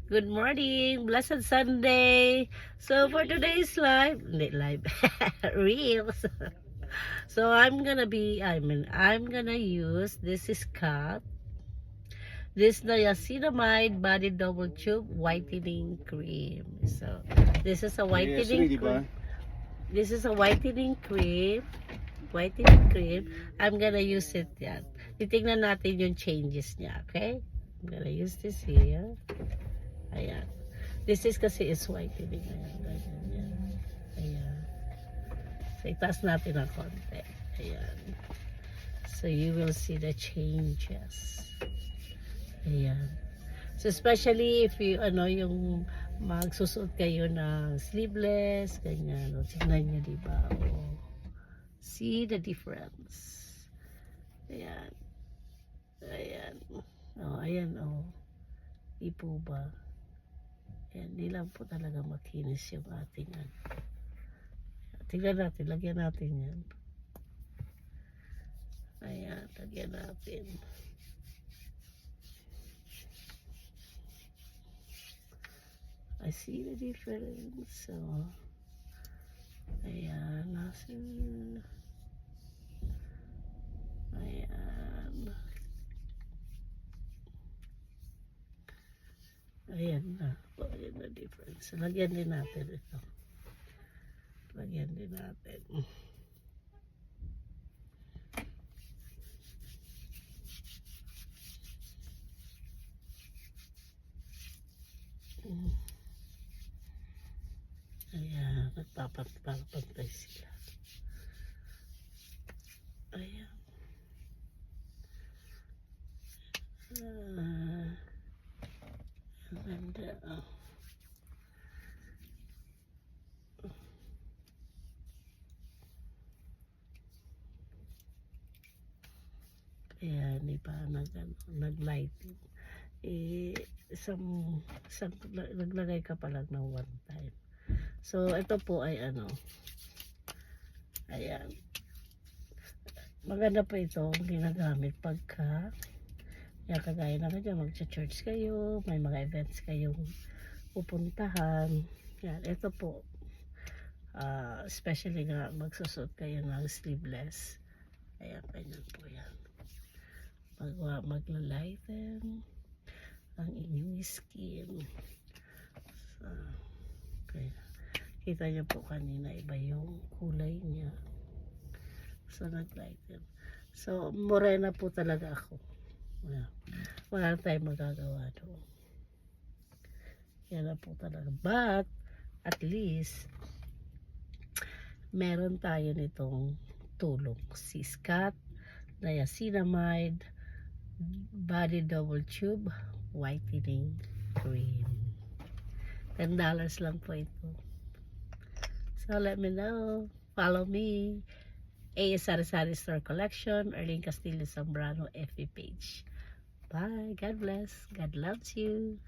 Good morning, blessed Sunday. So for today's live, hindi live, reels. So I'm gonna use this is cut. This niacinamide body double tube whitening cream. So this is a whitening cream. This is a whitening cream. Whitening cream. I'm gonna use it yan. Titignan natin yung changes niya, okay? I'm gonna use this here. Ayan. This is kasi is whitening. Ayan. Ayan. So, itaas natin ng konti. Ayan. So, you will see the changes. Ayan. So, especially if you, yung magsusuot kayo ng sleeveless, ganyan. O, tignan nyo, diba? O, see the difference. Ayan. Ayan. O, ayan, o. Ipo ba? Ayan, di lang po talaga makinis yung ating tingnan natin, lagyan natin yan. Ayan, lagyan natin. I see the difference. So, ayan, ayan. Ayan na. Ayan na difference. Lagyan din natin ito. Lagyan din natin. Ayan. Nagpapantay sila. Ayan. Ang ganda. Ayan, iba nag-lighting. Naglagay ka pa lang ng one time. So, ito po ay ayan. Maganda pa ito ginagamit pagka yan, kagaya na dyan, magcha-church kayo, may mga events kayong pupuntahan. Yan, ito po. Especially nga magsusot kayo ng sleeveless. Ayan, ganyan po yan. Magla-lighten ang inyong skin. So, okay. Kita niyo po kanina, iba yung kulay niya. So, nag-lighten. So, morena po talaga ako. Wala tayong magagawa doon. Yan na po talaga. But, at least, meron tayo nitong tulong. Siskat, niacinamide, body double tube, whitening cream. $10 lang po ito. So, let me know. Follow me. A Sari Sari Store Collection, Erling Castillo Zambrano FB page. Bye. God bless. God loves you.